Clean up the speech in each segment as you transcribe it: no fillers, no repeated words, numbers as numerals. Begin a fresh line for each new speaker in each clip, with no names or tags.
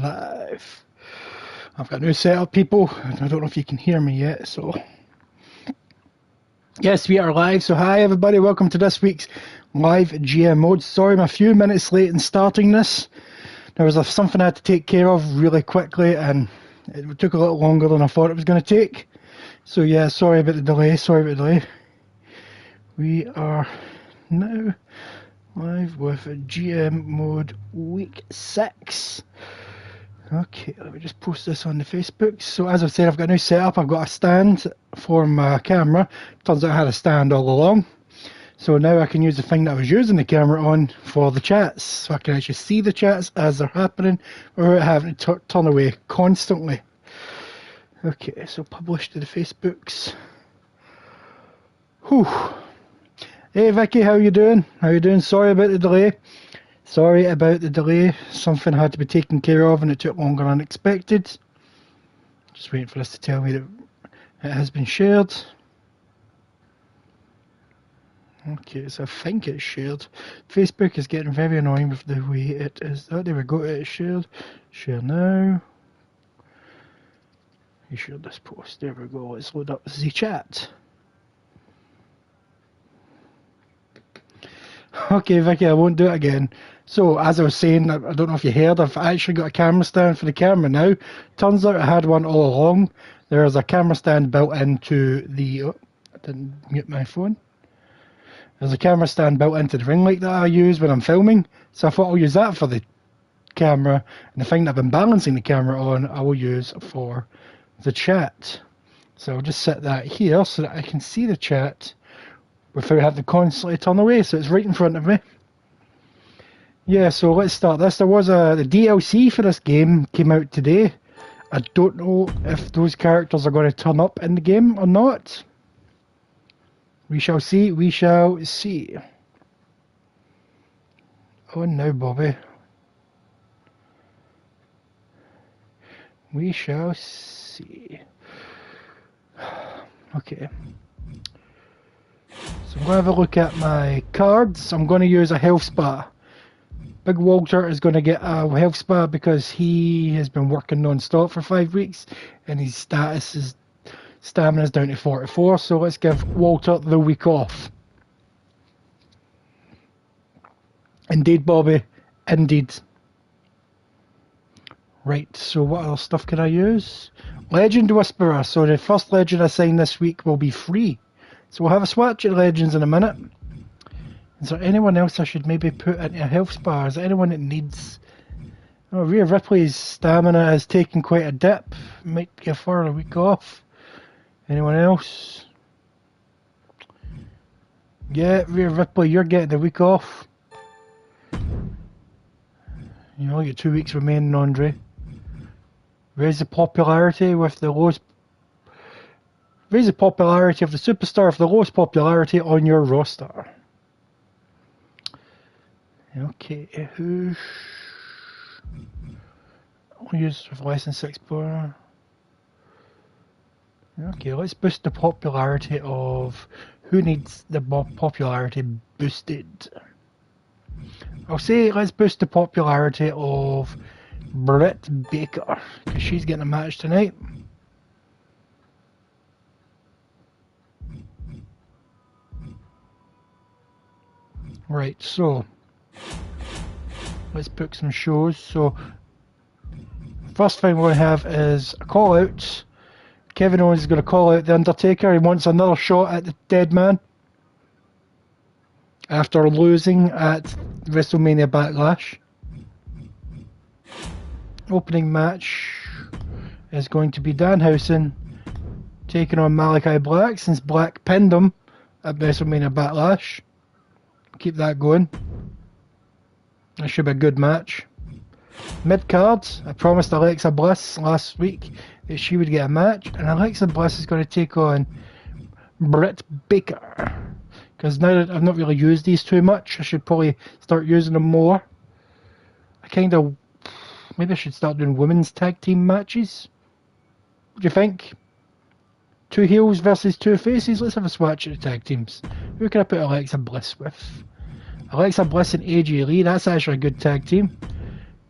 live. I've got a new setup, people. I don't know if you can hear me yet, so yes, we are live. So hi everybody, welcome to this week's live GM mode. Sorry, I'm a few minutes late in starting this. There was something I had to take care of really quickly, and it took a little longer than I thought it was going to take. So yeah, sorry about the delay. We are now live with GM mode week 6. Okay, let me just post this on the Facebook. So as I said, I've got a new setup. I've got a stand for my camera. Turns out I had a stand all along. So now I can use the thing that I was using the camera on for the chats. So I can actually see the chats as they're happening without having to turn away constantly. Okay, so publish to the Facebooks. Whew. Hey Vicky, how you doing? Sorry about the delay. Something had to be taken care of and it took longer than expected. Just waiting for this to tell me that it has been shared. Okay, so I think it's shared. Facebook is getting very annoying with the way it is. Oh, there we go, it's shared. Share now. You shared this post. There we go. Let's load up the chat. Okay, Vicky, I won't do it again. So, as I was saying, I don't know if you heard, I've actually got a camera stand for the camera now. Turns out I had one all along. There's a camera stand built into the... Oh, I didn't mute my phone. There's a camera stand built into the ring light that I use when I'm filming. So I thought I'll use that for the camera. And the thing that I've been balancing the camera on, I will use for the chat. So I'll just set that here so that I can see the chat without having to constantly turn away, so it's right in front of me. Yeah, so let's start this. There was the DLC for this game came out today. I don't know if those characters are going to turn up in the game or not. We shall see. Oh no, Bobby. We shall see. Okay. So I'm going to have a look at my cards. I'm going to use a health spa. Big Walter is going to get a health spa because he has been working non-stop for 5 weeks and his stamina is down to 44. So let's give Walter the week off. Indeed, Bobby. Indeed. Right, so what other stuff can I use? Legend Whisperer. So the first legend I sign this week will be free. So we'll have a swatch at Legends in a minute. Is there anyone else I should maybe put into a health spa? Is there anyone that needs... Oh, Rhea Ripley's stamina has taken quite a dip. Might give her a week off. Anyone else? Yeah, Rhea Ripley, you're getting the week off. You only get 2 weeks remaining, Andre. Raise the popularity with the lowest... Raise the popularity of the superstar of the lowest popularity on your roster. Okay, who... I'll use with less than 6 power. Okay, let's boost the popularity of... Who needs the popularity boosted? I'll say let's boost the popularity of Britt Baker, because she's getting a match tonight. Right, so let's book some shows. So first thing we're going to have is a call out. Kevin Owens is going to call out The Undertaker. He wants another shot at the dead man after losing at WrestleMania Backlash. Opening match is going to be Danhausen taking on Malachi Black, since Black pinned him at WrestleMania Backlash. Keep that going. That should be a good match. Mid cards, I promised Alexa Bliss last week that she would get a match, and Alexa Bliss is going to take on Britt Baker. Because now that I've not really used these too much, I should probably start using them more. Maybe I should start doing women's tag team matches. What do you think? 2 heels versus 2 faces? Let's have a swatch at the tag teams. Who can I put Alexa Bliss with? Alexa Bliss and AJ Lee, that's actually a good tag team.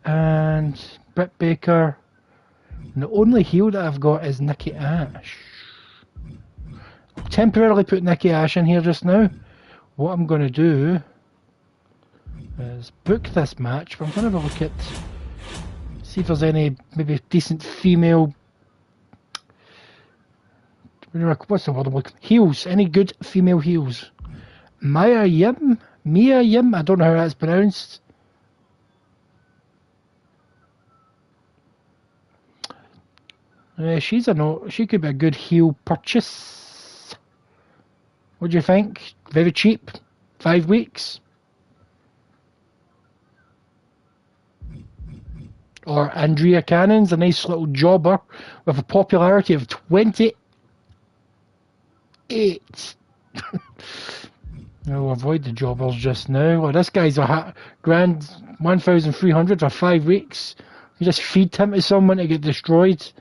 And Britt Baker. And the only heel that I've got is Nikki Ash. I'll temporarily put Nikki Ash in here just now. What I'm going to do is book this match, but I'm going to have a look at, see if there's any maybe decent female, what's the word I'm looking for? Heels, any good female heels. Mia Yim, I don't know how that's pronounced. She could be a good heel purchase. What do you think? Very cheap, 5 weeks. Or Andrea Cannon's a nice little jobber with a popularity of 28. I'll avoid the jobbers just now. Well, this guy's a grand 1,300 for 5 weeks. You just feed him to someone to get destroyed.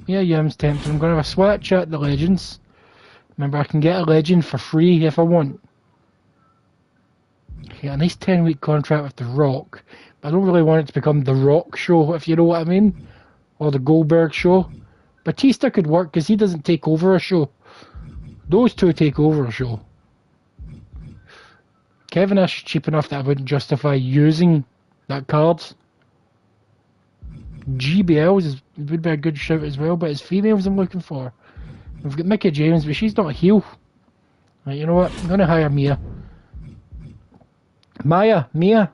Yeah, Yim's tempted. I'm going to have a swatch at the Legends. Remember, I can get a Legend for free if I want. A nice 10-week contract with The Rock, but I don't really want it to become The Rock Show, if you know what I mean, or the Goldberg Show. Batista could work because he doesn't take over a show. Those two take over a show. Kevin Nash is cheap enough that I wouldn't justify using that card. GBL would be a good shout as well, but it's females I'm looking for. We've got Mickie James, but she's not a heel. Right, you know what? I'm going to hire Mia. Mia.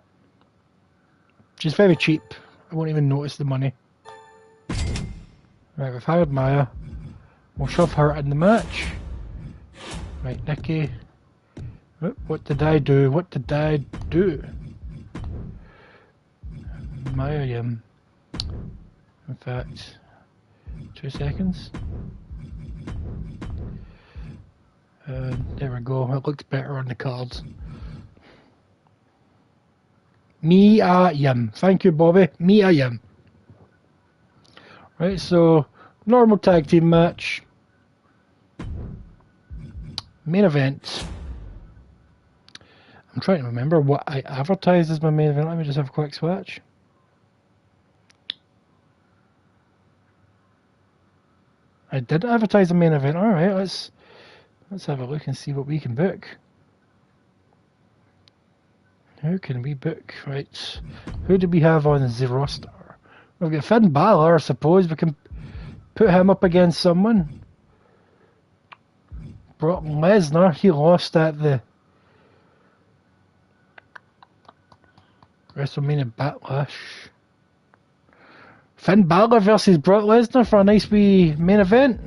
She's very cheap. I won't even notice the money. Right, we've hired Mia. We'll shove her in the match. Right, Nikki. What did I do? Mia Yim. In fact, 2 seconds. There we go. It looks better on the cards. Mia Yim. Thank you, Bobby. Mia Yim. Right, so normal tag team match. Main event. I'm trying to remember what I advertised as my main event. Let me just have a quick swatch. I did advertise the main event. Alright, let's have a look and see what we can book. Who can we book? Right. Who do we have on the roster? We've got Finn Balor, I suppose. We can put him up against someone. Brock Lesnar, he lost at the WrestleMania Backlash. Finn Balor versus Brock Lesnar for a nice wee main event.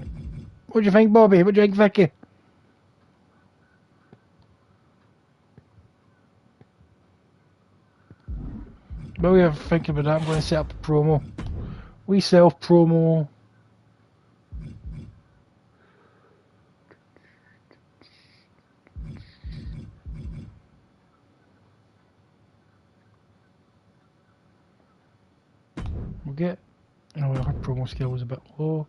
What do you think, Bobby? What do you think, Vicky? While we are thinking about that, I'm going to set up a promo. We self promo. We'll get. Oh, our promo skill was a bit low.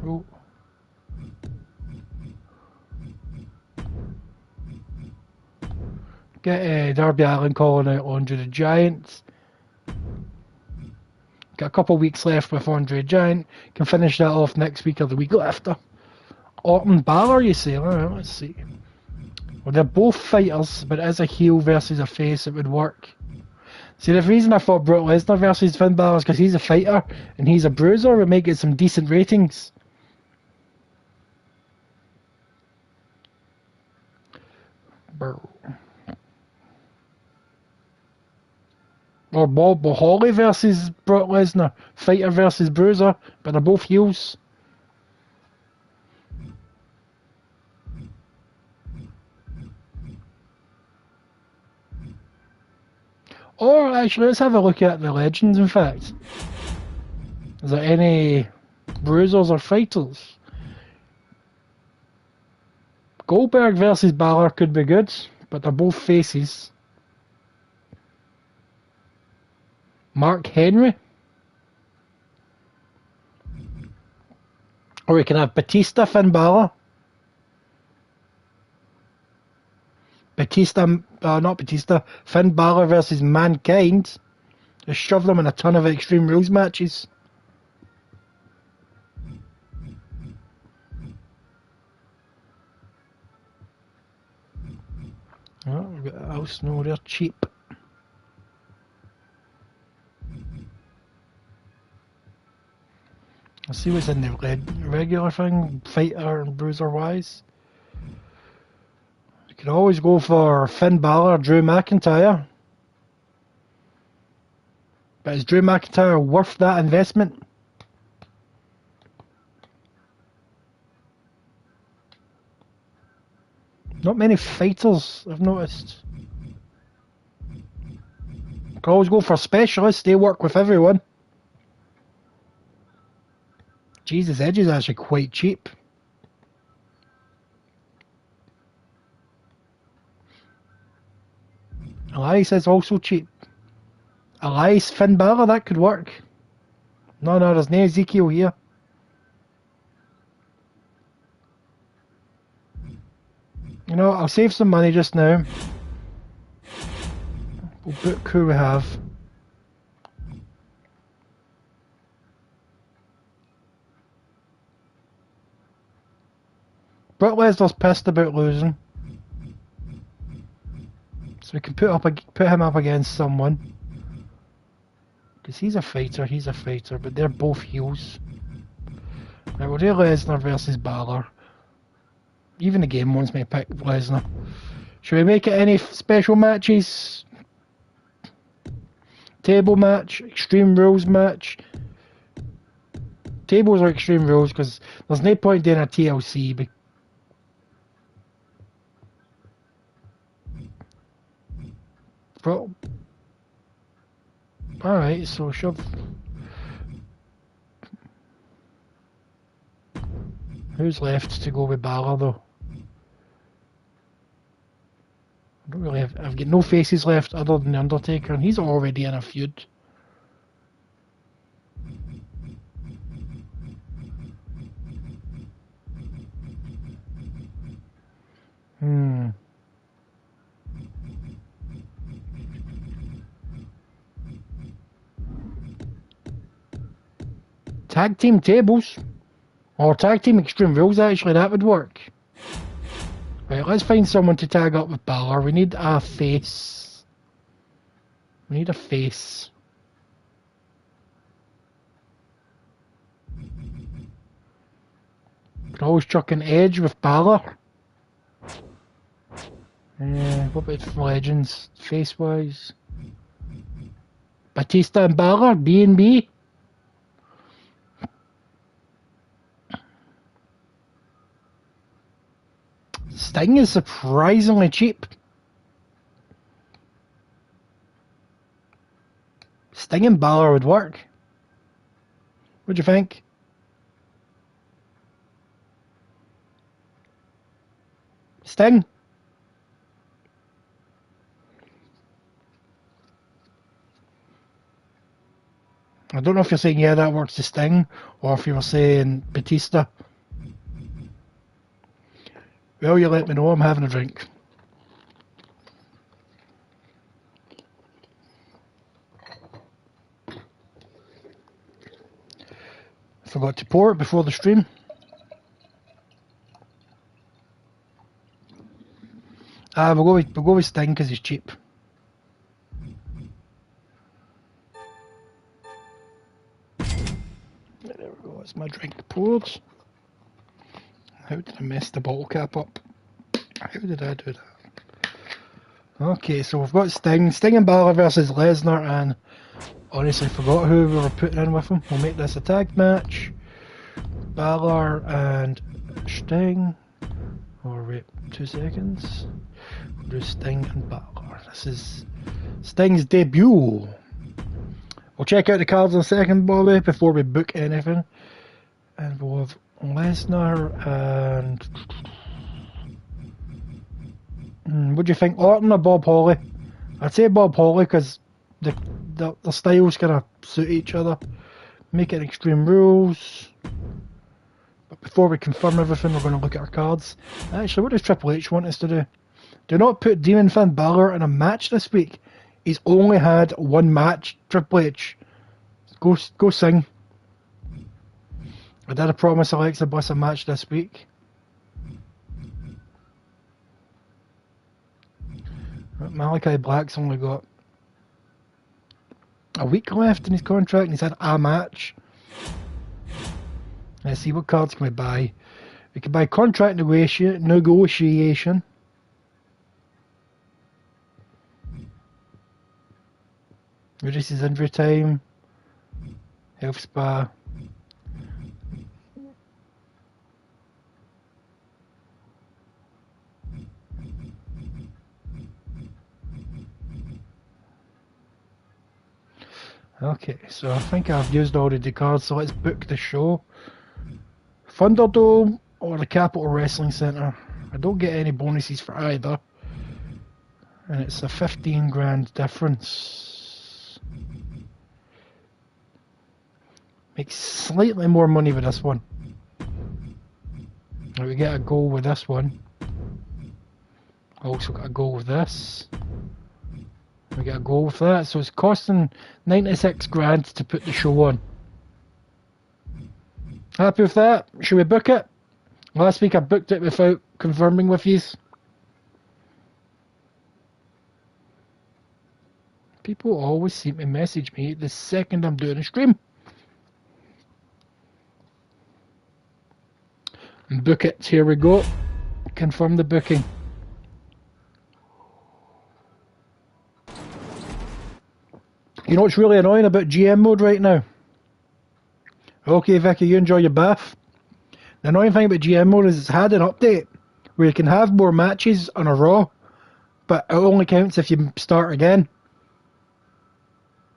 Oh. Get Darby Allin calling out Andre the Giant. Got a couple of weeks left with Andre the Giant. Can finish that off next week or the week after. Orton Balor, you say? Alright, let's see. Well, they're both fighters, but as a heel versus a face, it would work. See, the reason I thought Brock Lesnar versus Finn Balor is because he's a fighter and he's a bruiser. We might get some decent ratings. Or Bob Holly versus Brock Lesnar. Fighter versus bruiser, but they're both heels. Or actually, let's have a look at the legends, in fact. Is there any bruisers or fighters? Goldberg versus Balor could be good, but they're both faces. Mark Henry. Or we can have Batista, Finn Balor. not Batista, Finn Balor versus Mankind. Just shove them in a ton of Extreme Rules matches. Oh, we've got Al Snow there, cheap. Let's see what's in the regular thing, fighter and bruiser wise. You could always go for Finn Balor, Drew McIntyre. But is Drew McIntyre worth that investment? Not many fighters, I've noticed. You can always go for specialists, they work with everyone. Jesus, Edge is actually quite cheap. Elias is also cheap. Elias, Finn Balor, that could work. No, there's no Ezekiel here. You know, I'll save some money just now. We'll book who we have. Brock Lesnar's pissed about losing. So we can put him up against someone. Because he's a fighter, but they're both heels. Right, we'll do Lesnar versus Balor. Even the game wants me to pick Lesnar. Should we make it any special matches? Table match, Extreme Rules match. Tables are Extreme Rules because there's no point doing a TLC. Bro. Alright, so shove. Who's left to go with Balor though? I don't really have. I've got no faces left other than the Undertaker, and he's already in a feud. Tag team tables. Or tag team Extreme Rules, actually, that would work. Right, let's find someone to tag up with Balor. We need a face. We need a face. Could always chuck an Edge with Balor. What about Legends, face-wise? Batista and Balor, B&B. Sting is surprisingly cheap. Sting and Balor would work. What do you think? Sting? I don't know if you're saying, yeah, that works to Sting, or if you were saying Batista. Well, you let me know, I'm having a drink. Forgot to pour it before the stream. We'll go with Sting because he's cheap. There we go, that's my drink poured. How did I mess the bottle cap up? How did I do that? Okay, so we've got Sting and Balor versus Lesnar, and honestly forgot who we were putting in with him. We'll make this a tag match. Balor and Sting. Or wait, 2 seconds. We'll do Sting and Balor. This is Sting's debut. We'll check out the cards in a second, Bobby, before we book anything. And we'll have Lesnar and... what do you think, Orton or Bob Holly? I'd say Bob Holly because the styles kind of suit each other. Make it Extreme Rules. But before we confirm everything, we're going to look at our cards. Actually, what does Triple H want us to do? Do not put Demon Finn Balor in a match this week. He's only had one match, Triple H. Go sing. I did promise Alexa Bliss a match this week. Malachi Black's only got a week left in his contract and he's had a match. Let's see, what cards can we buy? We can buy contract negotiation. Reduces injury time. Health spa. Okay, so I think I've used already the cards, so let's book the show. Thunderdome or the Capital Wrestling Centre. I don't get any bonuses for either. And it's a 15 grand difference. Makes slightly more money with this one. We get a goal with this one. Also got a goal with this. We get a goal with that, so it's costing 96 grand to put the show on. Happy with that? Should we book it? Last week I booked it without confirming with you. People always seem to message me the second I'm doing a stream. Book it, here we go. Confirm the booking. You know what's really annoying about GM mode right now? Okay, Vicky, you enjoy your bath. The annoying thing about GM mode is it's had an update where you can have more matches on a Raw, but it only counts if you start again.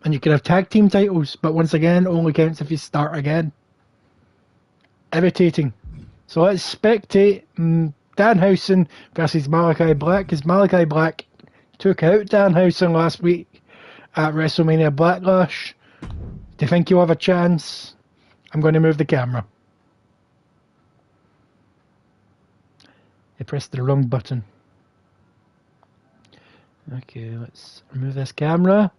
And you can have tag team titles, but once again, it only counts if you start again. Irritating. So let's spectate Danhausen versus Malachi Black, because Malachi Black took out Danhausen last week at WrestleMania Backlash. Do you think you'll have a chance? I'm going to move the camera. I pressed the wrong button. Okay, let's remove this camera.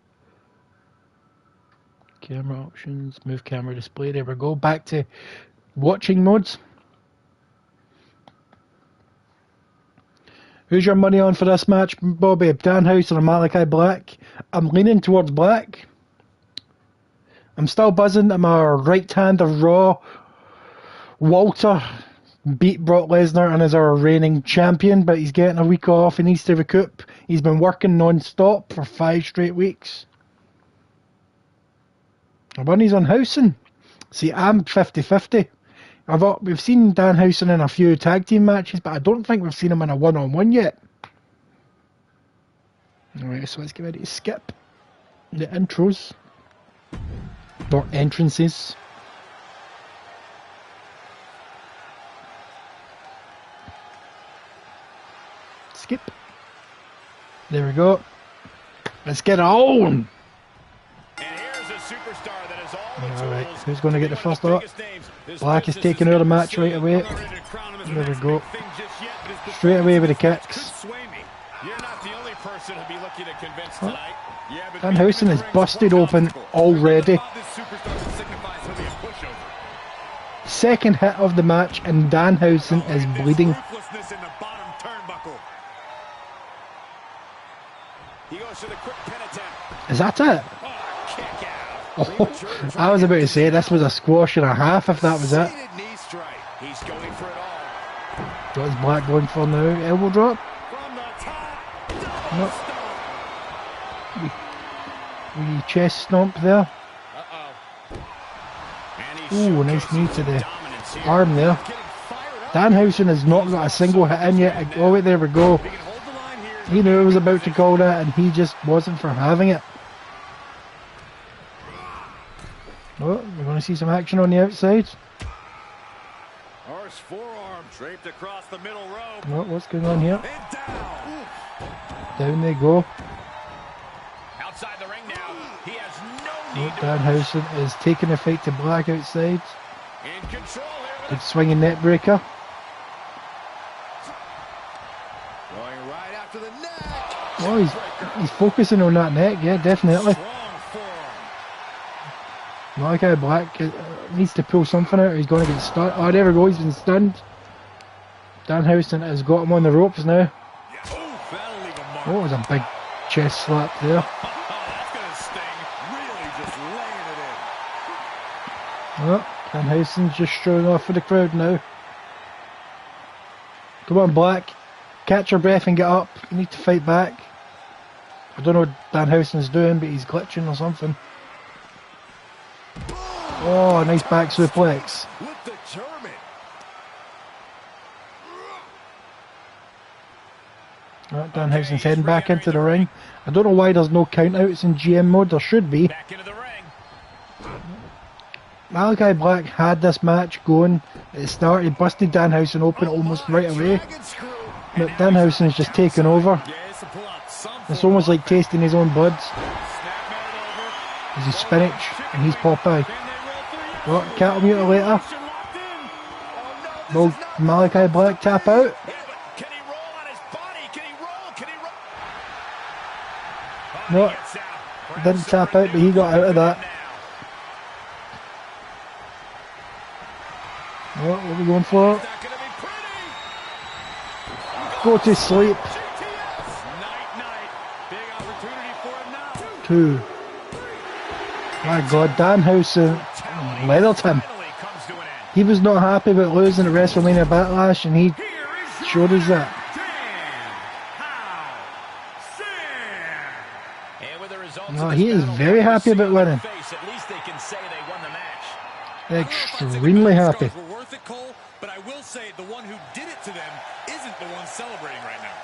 Camera options, move camera display. There we go. Back to watching modes. Who's your money on for this match, Bobby? Danhausen or Malachi Black? I'm leaning towards Black. I'm still buzzing that my right hand of Raw, Walter, beat Brock Lesnar and is our reigning champion, but he's getting a week off. He needs to recoup. He's been working non-stop for 5 straight weeks. Bunny's on Housen. See, I'm 50-50. We've seen Danhausen in a few tag team matches, but I don't think we've seen him in a one-on-one yet. Alright, so let's get ready to skip the intros. Or entrances. Skip. There we go. Let's get on! Alright, who's going to get the first up? Black is taking over the match right away. There we go. Straight away with the kicks. Danhausen is busted open already. Second hit of the match and Danhausen is bleeding. Is that it? Oh, I was about to say this was a squash and a half if that was it. What is Black going for now? Elbow drop? No. Wee chest stomp there. Ooh, nice knee to the arm there. Danhausen has not got a single hit in yet. Oh wait, there we go. He knew he was about to call that and he just wasn't for having it. Oh, we're going to see some action on the outside.
Horse forearm draped across the middle rope.
Oh, what's going on here? Down they go.
Outside the ring now. He has no need.
Danhausen is taking the fight to Black outside.
In control here.
Good swinging net breaker.
Going right after the
Oh, he's focusing on that neck, yeah, definitely. Malachi Black needs to pull something out, he's going to get stunned. Oh, there we go, he's been stunned. Danhausen has got him on the ropes now. Oh, it was a big chest slap there.
That's gonna sting. Really just laying it in.
Oh, Danhausen's just showing off for the crowd now. Come on, Black. Catch your breath and get up. You need to fight back. I don't know what Danhausen's doing, but he's glitching or something. Oh, nice back suplex.
With the German.
Right, Danhausen's heading back into the ring. I don't know why there's no countouts in GM mode. There should be.
Back into the ring.
Malachi Black had this match going at the start. He busted Danhausen open almost right away. But Danhausen's just taken over. It's almost like tasting his own blood. He's spinach and he's Popeye. What? Cattle mutilator? Will Malachi Black tap out?
Can he roll on his body? Can he roll? Can he roll?
No, didn't tap out, but he got out of that. What are we going for? Go to sleep. 2. My God, Danhausen leathered him. He was not happy about losing at WrestleMania Backlash, and he showed us that. No, he is very happy about winning. Extremely happy.
But I will say the one who did it to them isn't the one celebrating right now.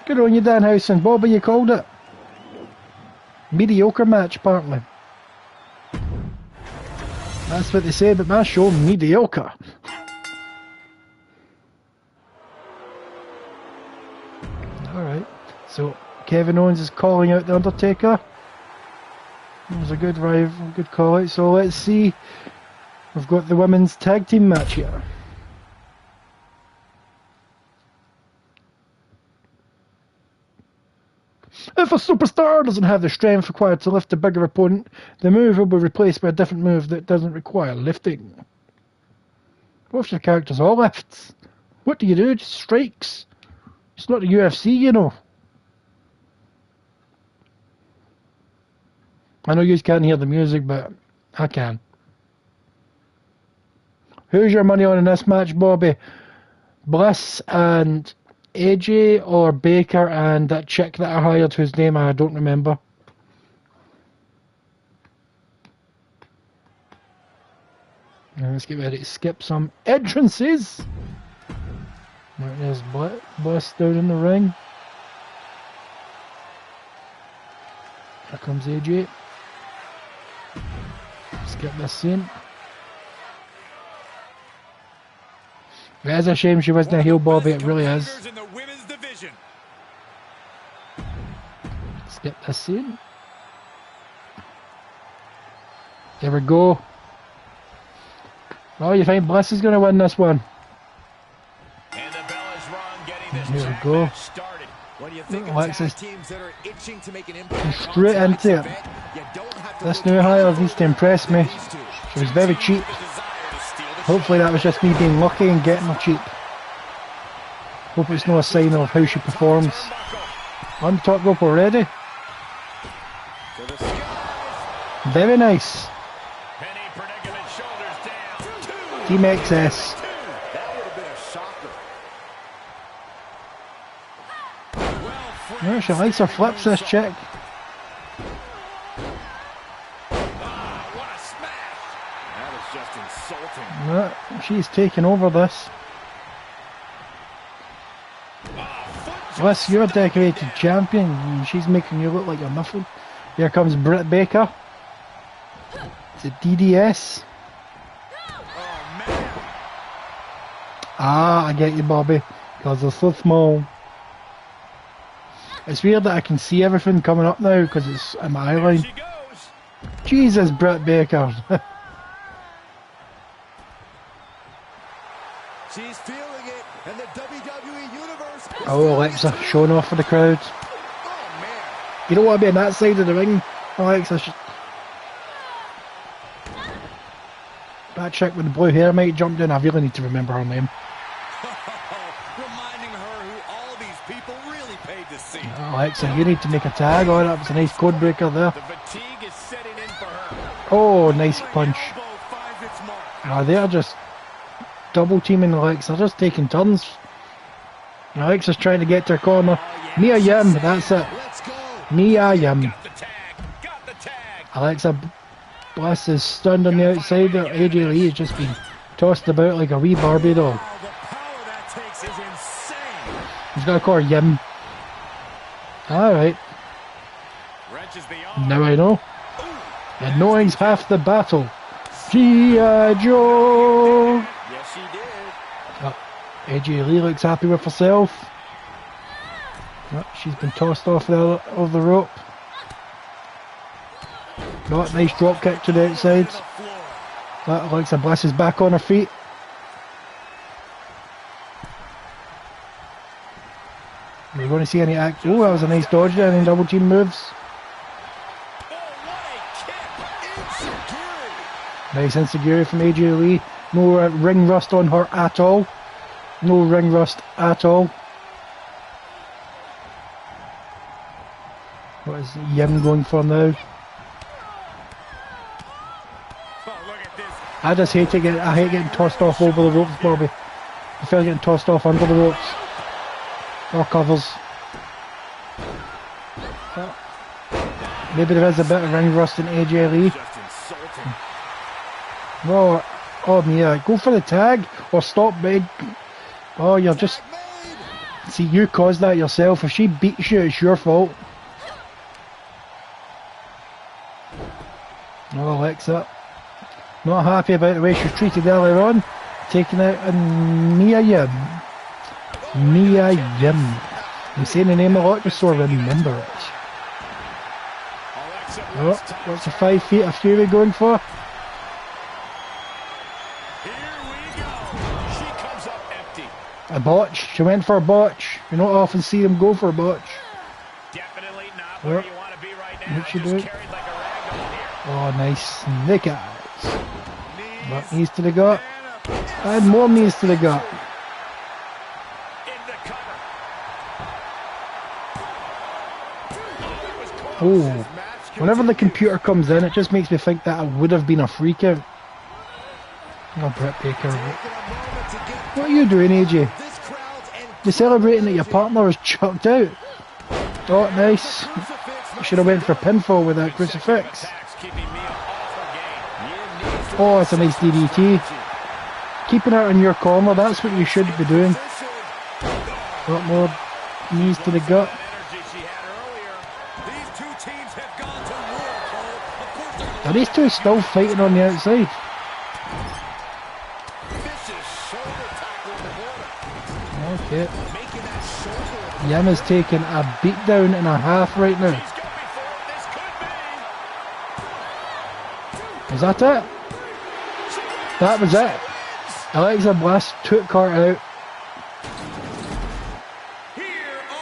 Good on you, Danhausen. Bobby, you called it. Mediocre match, apparently. That's what they say about my show, mediocre. Alright, so Kevin Owens is calling out The Undertaker. It was a good call out. So let's see. We've got the women's tag team match here. If a superstar doesn't have the strength required to lift a bigger opponent, the move will be replaced by a different move that doesn't require lifting. What if your character's all lifts? What do you do? Just strikes. It's not the UFC, you know. I know you can't hear the music, but I can. Who's your money on in this match, Bobby? Bliss and AJ, or Baker and that chick that I hired whose name I don't remember? Now let's get ready to skip some entrances. Right, there's Bliss down in the ring. Here comes AJ. Skip this scene. It is a shame she wasn't a heel, Bobby, it really is. Skip this scene. There we go. Oh, you think Bliss is going to win this one?
And the bell is rung, getting this
Here we go.
started.
When you think of
Alexis
teams that are itching to make an impact,
straight into it. This new hire needs to impress me. She was very cheap. Hopefully that was just me being lucky and getting her cheap. Hope it's not a sign of how she performs. On top rope already. Very nice. Team XS. No, she likes her flips, this chick. No, she's taking over this. Bliss, you're a decorated champion, and she's making you look like you're nothing. Here comes Britt Baker. It's a DDS. Ah, I get you, Bobby, because they're so small. It's weird that I can see everything coming up now because it's in my eye line. Jesus, Britt Baker.
she's feeling it, and the WWE
Oh, Alexa showing off for the crowd.
Oh, man.
You don't want to be on that side of the ring, Alexa. That chick with the blue hair might jump in. I really need to remember her name.
Reminding her who all these people really paid to see.
Alexa, you need to make a tag. Oh, that was a nice code breaker there.
The fatigue is setting in for her.
Oh, nice punch.
Elbow finds its mark.
Oh, they're just double teaming Alexa. They're just taking turns. Alexa's trying to get to her corner. Mia Yim, that's it.
Let's go.
Mia Yim.
Got the tag. Got the tag.
Alexa Bliss is stunned on the outside. AJ Lee has just been tossed about like a wee Barbie doll.
Wow, the power that takes is insane.
He's got to call her Yim. Alright,
Wrenches the arm.
now I know. And knowing's half the battle. G.I. Joe!
Yes, she did.
AJ Lee looks happy with herself. Oh, she's been tossed off the rope. Oh, nice drop kick to the outside.
The floor.
Alexa Bliss is back on her feet. We're going to see any act. Oh, that was a nice dodge there. Any double team moves.
Oh, what a kick. Insecurity.
Nice insecurity from AJ Lee. No ring rust on her at all. No ring rust at all. What is Yim going for now?
Oh, look at this.
I just hate it. I hate getting tossed off over the ropes, Bobby. I feel getting tossed off under the ropes. Or covers. Maybe there is a bit of ring rust in AJ Lee.
Just insulting.
Oh Mia, go for the tag or stop big. Oh, you're just. See, you caused that yourself. If she beats you, it's your fault. Oh, Alexa. Not happy about the way she was treated earlier on. Taking out on Mia Yim. Mia Yim. I'm saying the name a lot just so I remember it. Oh, what's the 5 feet of Fury going for?
Here we go. She comes up empty.
A botch. She went for a botch. You don't often see them go for a botch.
Definitely not where you want to be right now.
What'd she
Just
do?
carried like a rag doll here.
Oh, nice. Snake eyes.
Knees
Knees to the gut.
and up.
And more knees to the gut.
In the cover. It was close.
Oh.
This match
Whenever the computer comes in, it just makes me think that it would have been a freak out. Oh, Britt Baker. What are you doing, AJ?
This crowd's
You're celebrating that your partner was chucked out. Oh, nice. Should have went for a pinfall with that crucifix.
attacks keeping Mia off her game.
Oh, it's a nice DDT. Keeping it in your corner, that's what you should be doing. A lot more knees to the gut.
Energy she had earlier. These two teams have gone to war, Cole. Of course they're
Are these two still fighting on the outside?
vicious shoulder tackle in the border.
Okay.
making that shoulder.
Yim is taking a beatdown and a half right now.
He's going for it. This could be.
Is that it? That was it. Alexa Bliss took her out.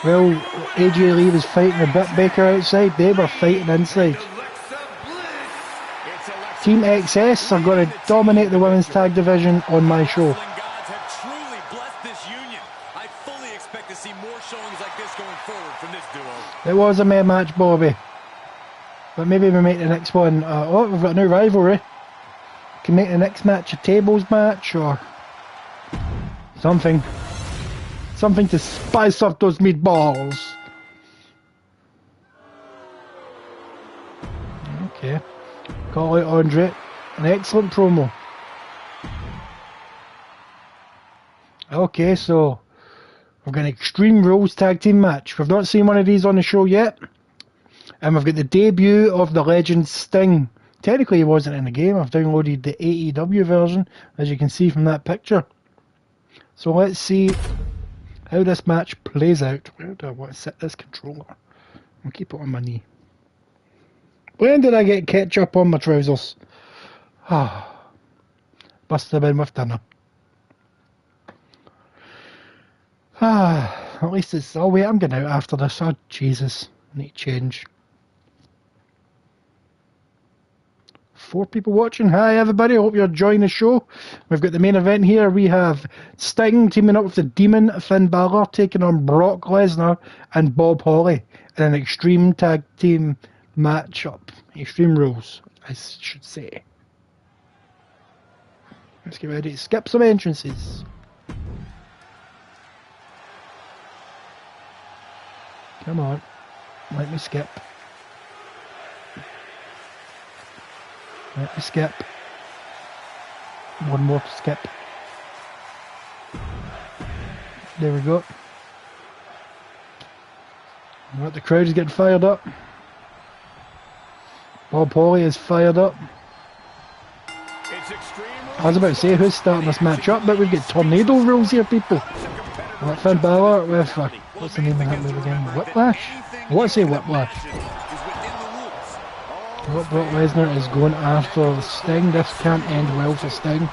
Well, AJ Lee was fighting a Britt Baker outside. They were fighting inside. Team XS are going to dominate the women's tag division on my show.
Wrestling gods have truly blessed this union. I fully expect to see more showings like this going forward from this duo.
It was a mere match, Bobby. But maybe we make the next one. Oh, we've got a new rivalry. Can make the next match a tables match or something. Something to spice up those meatballs. Okay. Call out Andre. An excellent promo. Okay, so we've got an Extreme Rules tag team match. We've not seen one of these on the show yet. And we've got the debut of the legend Sting. Technically he wasn't in the game. I've downloaded the AEW version, as you can see from that picture. So let's see how this match plays out. Where do I want to set this controller? I'll keep it on my knee. When did I get ketchup on my trousers? Must have been with dinner. At least it's... Oh wait, I'm getting out after this. Oh Jesus, I need to change. 4 people watching. Hi everybody, hope you're enjoying the show. We've got the main event here. We have Sting teaming up with the Demon Finn Balor, taking on Brock Lesnar and Bob Holly in an Extreme Tag Team matchup. Extreme Rules, I should say. Let's get ready to skip some entrances. Come on, let me skip. Let me skip. One more skip. There we go. Right, the crowd is getting fired up. Bob Holly is fired up. I was about to say who's starting this match up, but we've got tornado rules here, people. Like Finn Balor with what's the name of that move again? Whiplash? I want to say Whiplash. Brock Lesnar is going after Sting. This can't end well for Sting.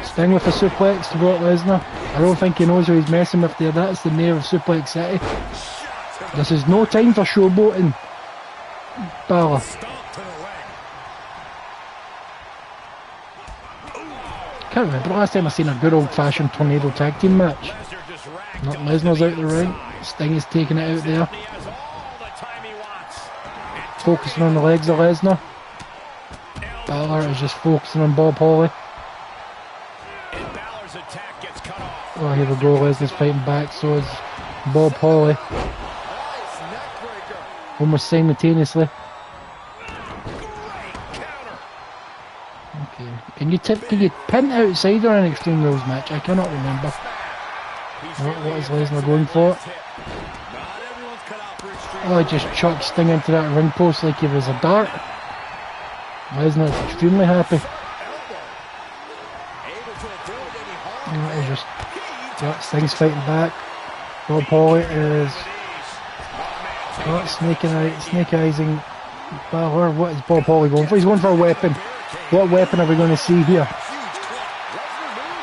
Sting with a suplex to Brock Lesnar. I don't think he knows who he's messing with there. That's the mayor of Suplex City. This is no time for showboating. Balor. Can't remember the last time I seen a good old fashioned tornado tag team match. Not Lesnar's out the ring. Sting is taking it out there. Focusing on the legs of Lesnar. Balor is just focusing on Bob Holly. Oh, here we go. Lesnar's fighting back. So is Bob Holly. Almost simultaneously. Okay. Can you pin outside or an Extreme Rules match? I cannot remember. What is Lesnar going for? Oh, he just chucked Sting into that ring post like he was a dart. Lesnar is extremely happy. Sting's fighting back. Bob Holly is snake eyesing Balor. What is Bob Holly going for? He's going for a weapon. What weapon are we going to see here?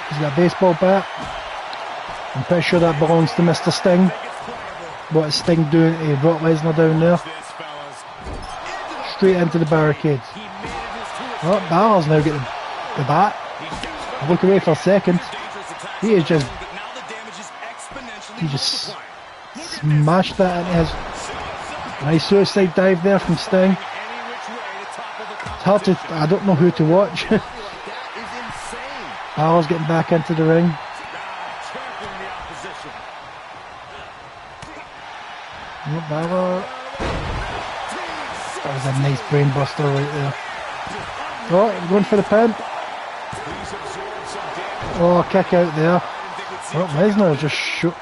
He's got a baseball bat. I'm pretty sure that belongs to Mr. Sting. What is Sting doing to Brock Lesnar down there? Straight into the barricades. Oh, Balor's now getting the bat. Look away for a second. He just smashed that into his nice suicide dive there from Sting. It's hard to, I don't know who to watch. Balor's getting back into the ring. Balor. That was a nice brain buster right there. Oh, going for the pin. Oh, kick out there. Oh, Lesnar just shoot.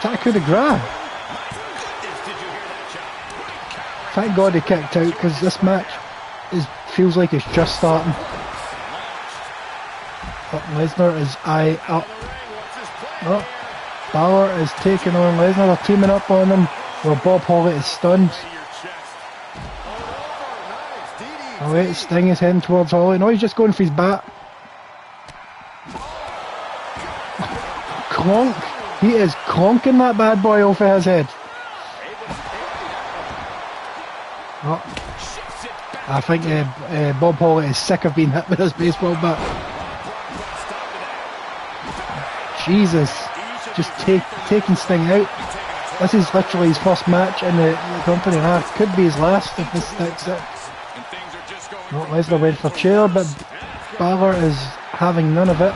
That could have grabbed. Thank God he kicked out because this match feels like it's just starting. Oh, Lesnar is eye up. Oh, Balor is taking on Lesnar. They're teaming up on him while Bob Holly is stunned. Oh wait, Sting is heading towards Holly. No, he's just going for his bat. Clonk. He is clonking that bad boy off of his head. Oh. I think Bob Holly is sick of being hit with his baseball bat. Jesus. Just taking Sting out. This is literally his first match in the company. Could be his last if this sticks out. Oh, Lesnar went for chair, but Balor is having none of it.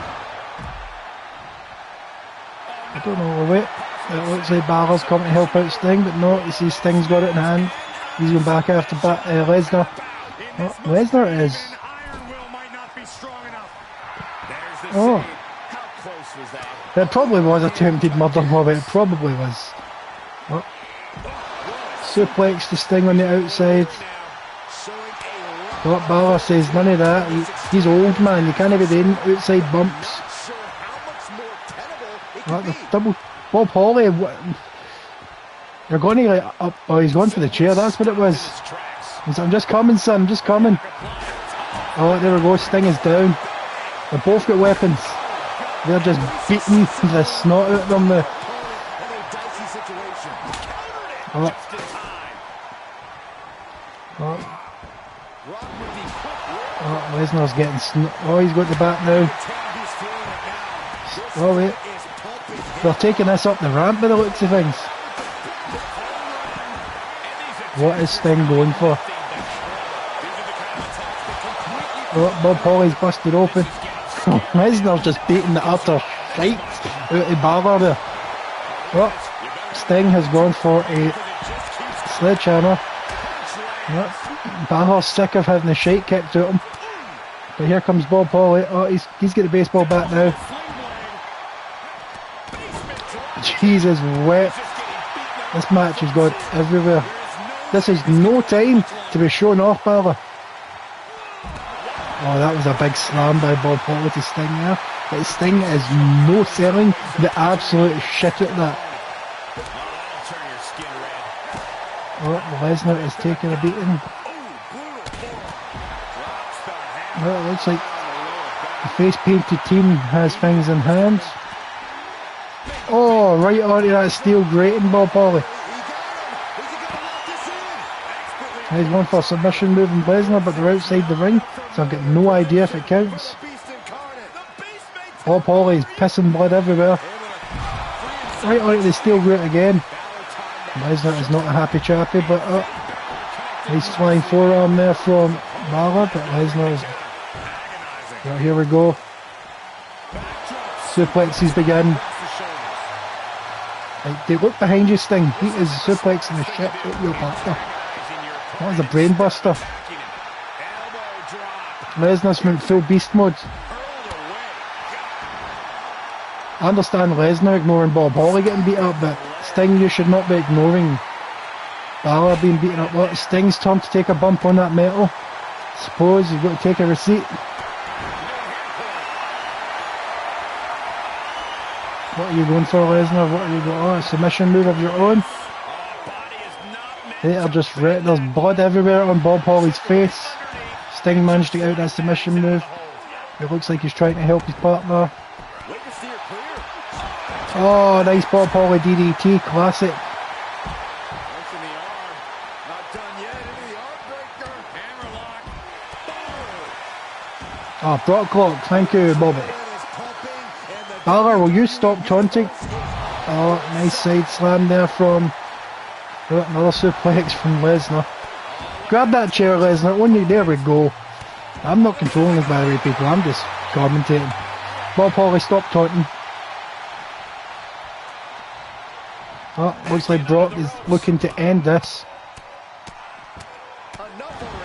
I don't know, wait. It looks like Balor's coming to help out Sting, but no, you see Sting's got it in hand. He's going back after Lesnar. Oh, Lesnar is... Oh. It probably was attempted murder, Bobby. It probably was. Oh. Suplex to Sting on the outside. Oh, Balor says none of that. He's old, man. You can't be doing outside bumps. Oh, the double Bob Holly. You're going to like up. Oh, he's going for the chair. That's what it was. He's like, I'm just coming, son, I'm just coming. Oh, there we go, Sting is down. They've both got weapons. They're just beating the snot out of them. Oh. Oh, Lesnar's getting oh, he's got the back now. Oh wait, they're taking this up the ramp by the looks of things. What is Sting going for? Oh, Bob Holly's busted open. Lesnar's just beating the utter shite out of Balor there. Oh, Sting has gone for a sledgehammer. Oh, Balor's sick of having the shite kicked out him. But here comes Bob Holly. Oh, he's got the baseball bat now. Jesus wet. This match has gone everywhere. This is no time to be showing off, Balor. Oh, that was a big slam by Bob Holly to Sting there. But Sting is no selling the absolute shit out of that. Oh, Lesnar is taking a beating. Well, it looks like the face-painted team has things in hand. Oh, right onto that steel grating, Bob Holly. He's going for a submission move in Lesnar, but they're outside the ring, so I've got no idea if it counts. Bob Holly's pissing blood everywhere. Right onto the steel grate again. Lesnar is not a happy chappy, but nice flying forearm there from Balor, but Lesnar is... Well, here we go. Suplexes begin. They look behind you, Sting. He is suplexing the shit out of your partner. That was a brain buster. Lesnar's went full beast mode. I understand Lesnar ignoring Bob Holly getting beat up, but Sting, you should not be ignoring Balor being beaten up. Look, Sting's turn to take a bump on that metal. Suppose you've got to take a receipt. What are you going for, Lesnar? What are you going? Oh, a submission move of your own. They are just red. There's blood everywhere on Bob Holly's face. Sting managed to get out that submission move. It looks like he's trying to help his partner. Oh, nice Bob Holly DDT, classic. Oh, Brock Lock, thank you, Bobby. Balor, will you stop taunting? Oh, nice side slam there from... Oh, another suplex from Lesnar. Grab that chair, Lesnar. There we go. I'm not controlling this, by the way, people. I'm just commentating. Bob Holly, stop taunting. Oh, looks like Brock is looking to end this.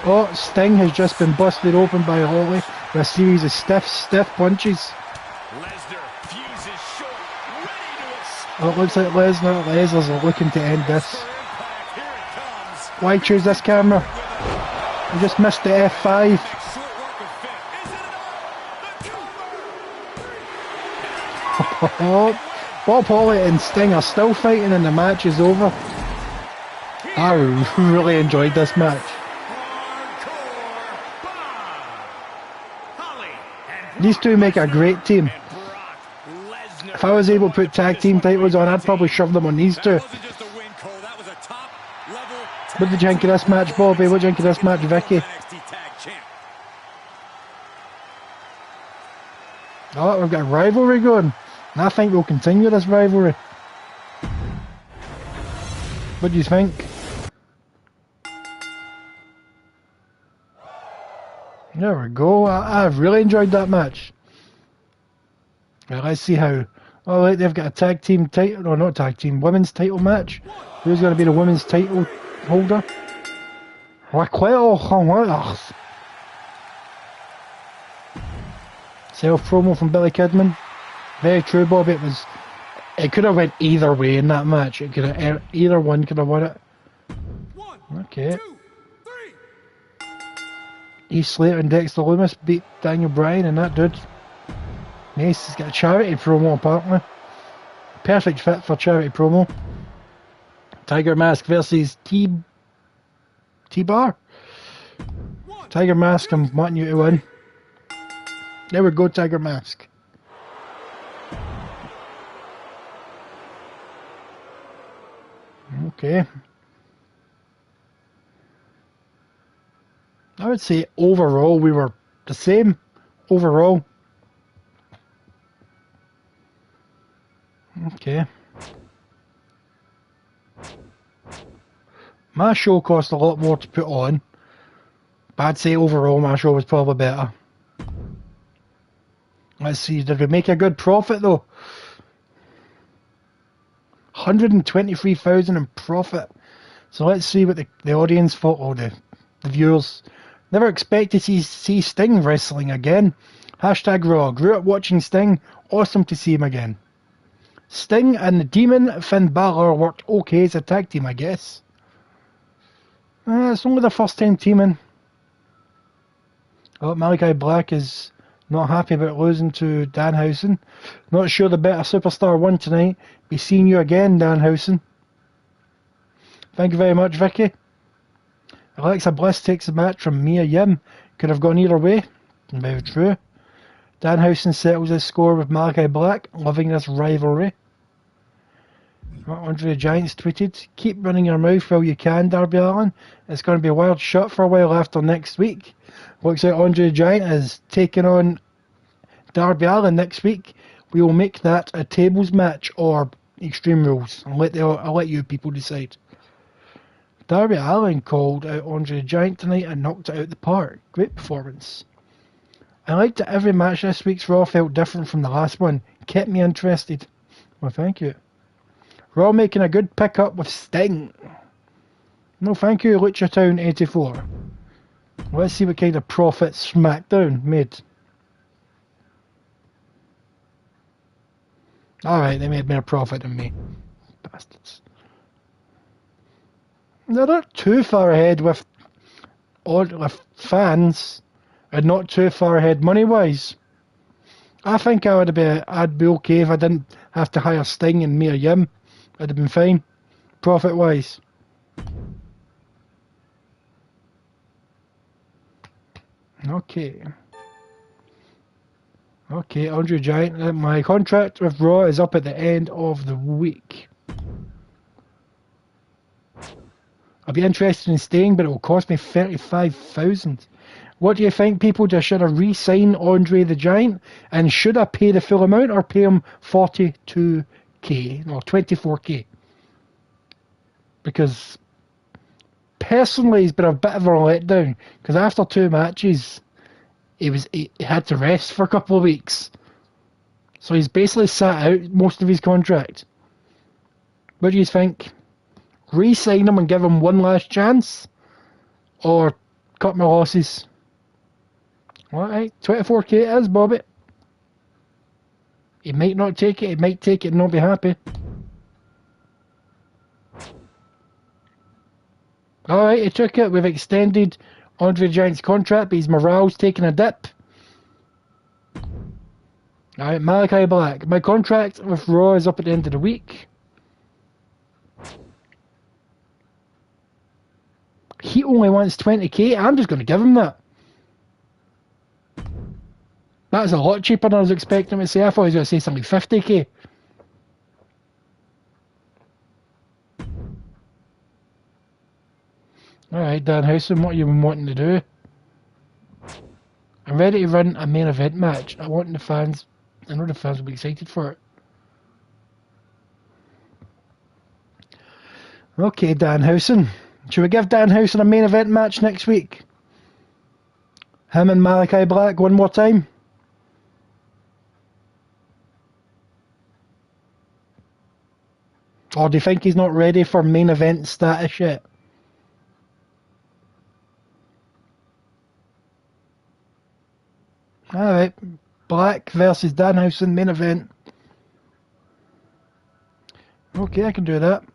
Oh, Sting has just been busted open by Holly with a series of stiff punches. Oh, it looks like Lesnar's looking to end this. Why choose this camera? I just missed the F5. Oh, Bob Holly and Sting are still fighting and the match is over. I really enjoyed this match. These two make a great team. If I was able to put tag team titles on, I'd probably shove them on these two. What did you think of this match, Bobby? What did you think of this match, Vicky? Oh, we've got a rivalry going. And I think we'll continue this rivalry. What do you think? There we go. I've really enjoyed that match. Well, let's see how... Oh, right, they've got a tag team title... No, not tag team. Women's title match. Who's going to be the women's title holder? Self-promo from Billy Kidman. Very true, Bobby. It could have went either way in that match. It could have, either one could have won it. Okay. Heath Slater and Dexter Lumis beat Daniel Bryan and that dude. Nice, he's got a charity promo apparently. Perfect fit for charity promo. Tiger Mask versus T-Bar. Tiger Mask, I'm wanting you to win. There we go, Tiger Mask. Okay. I would say overall we were the same. Overall. Okay. My show cost a lot more to put on. But I'd say overall my show was probably better. Let's see, did we make a good profit though? 123,000 in profit. So let's see what the audience thought, or the viewers. Never expected to see Sting wrestling again. Hashtag Raw. Grew up watching Sting. Awesome to see him again. Sting and the Demon Finn Balor worked okay as a tag team, I guess. It's only the first time teaming. Oh, Malachi Black is not happy about losing to Danhausen. Not sure the better superstar won tonight. Be seeing you again, Danhausen. Thank you very much, Vicky. Alexa Bliss takes the match from Mia Yim. Could have gone either way. Very true. Danhausen settles his score with Malachi Black. Loving this rivalry. Andre the Giant's tweeted, keep running your mouth while you can, Darby Allin. It's going to be a wild shot for a while after next week. Looks like Andre the Giant is taking on Darby Allin next week. We will make that a tables match or Extreme Rules. I'll let you people decide. Darby Allin called out Andre the Giant tonight and knocked it out the park. Great performance. I liked that every match this week's Raw felt different from the last one. Kept me interested. Well, thank you. Raw making a good pickup with Sting. No, thank you, LuchaTown84. Let's see what kind of profit SmackDown made. Alright, they made more profit than me. Bastards. They're not too far ahead with fans, and not too far ahead money-wise. I think I'd be okay if I didn't have to hire Sting and Mia Yim. I'd have been fine, profit-wise. Okay, Andre Giant. My contract with Raw is up at the end of the week. I'll be interested in staying, but it will cost me 35,000. What do you think, people? Should I re-sign Andre the Giant? And should I pay the full amount or pay him 42k or 24k? Because personally, he's been a bit of a letdown. Because after 2 matches, he had to rest for a couple of weeks. So he's basically sat out most of his contract. What do you think? Re-sign him and give him one last chance? Or cut my losses? Alright, 24k it is, Bobby. He might not take it, he might take it and not be happy. Alright, he took it. We've extended Andre the Giant's contract, but his morale's taking a dip. Alright, Malachi Black. My contract with Raw is up at the end of the week. He only wants 20k. I'm just going to give him that. That's a lot cheaper than I was expecting him to say. I thought he was going to say something 50k. Alright, Danhausen, what are you wanting to do? I'm ready to run a main event match. I know the fans will be excited for it. Okay, Danhausen. Should we give Danhausen a main event match next week? Him and Malachi Black one more time? Or do you think he's not ready for main event status yet? Alright, Black versus Danhausen main event. Okay, I can do that.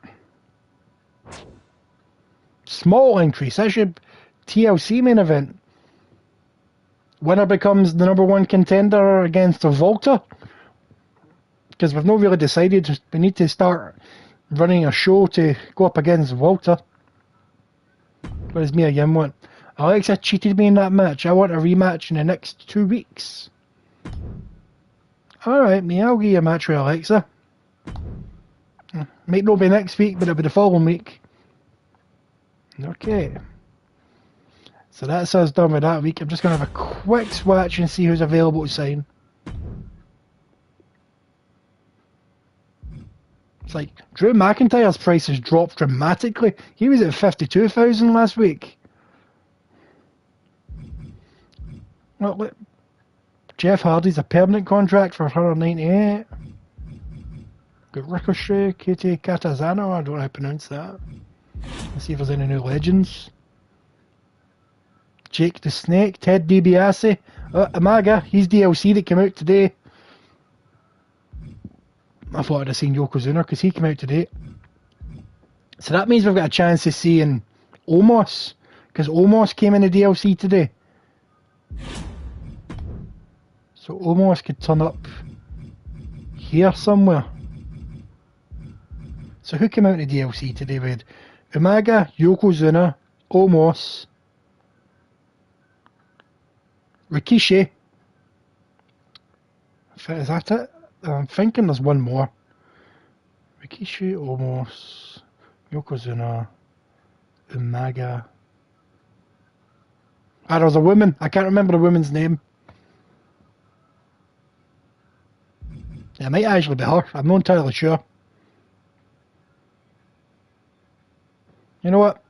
Small increase. I should TLC main event. Winner becomes the #1 contender against Volta. Because we've not really decided. We need to start running a show to go up against Volta. What does Mia Yim want? Alexa cheated me in that match. I want a rematch in the next 2 weeks. Alright, me, I'll give you a match with Alexa. Might not be next week, but it'll be the following week. Okay. So that's us done with that week. I'm just going to have a quick swatch and see who's available to sign. It's like, Drew McIntyre's price has dropped dramatically. He was at 52,000 last week. Well, look, Jeff Hardy's a permanent contract for 198. Got Ricochet, Katie Katazano, I don't know how to pronounce that. Let's see if there's any new legends. Jake the Snake, Ted DiBiase, Umaga, he's DLC that came out today. I thought I'd have seen Yokozuna because he came out today. So that means we've got a chance of seeing Omos, because Omos came in the DLC today. So Omos could turn up here somewhere. So who came out in the DLC today? We had Umaga, Yokozuna, Omos, Rikishi. Is that it? I'm thinking there's one more. Rikishi, Omos, Yokozuna, Umaga. Ah, there was a woman. I can't remember the woman's name. It might actually be her. I'm not entirely sure. You know what?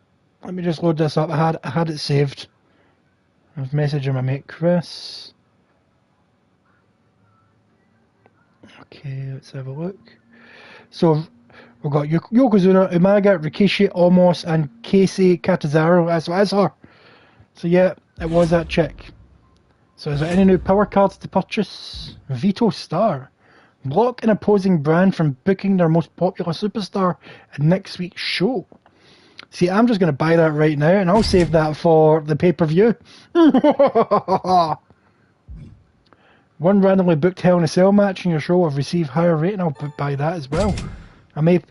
Let me just load this up. I had it saved. I've messaged my mate Chris. Okay, let's have a look. So we've got Yokozuna, Umaga, Rikishi, Omos, and Casey Catanzaro. That's her. So yeah, it was that chick. So is there any new power cards to purchase? Vito Star. Block an opposing brand from booking their most popular superstar at next week's show. See, I'm just going to buy that right now, and I'll save that for the pay-per-view. One randomly booked Hell in a Cell match in your show will receive higher rating. I'll buy that as well. I may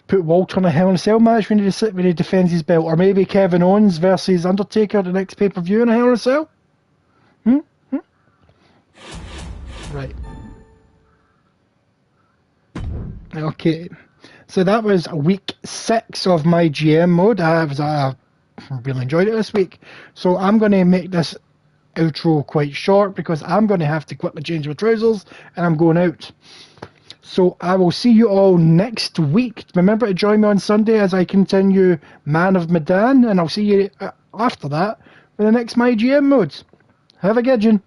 put Walter in a Hell in a Cell match when he defends his belt, or maybe Kevin Owens versus Undertaker the next pay-per-view in a Hell in a Cell. Right. Okay. So that was week 6 of my GM mode. I really enjoyed it this week. So I'm going to make this outro quite short because I'm going to have to quickly change my trousers and I'm going out. So I will see you all next week. Remember to join me on Sunday as I continue Man of Medan, and I'll see you after that for the next My GM mode. Have a good one.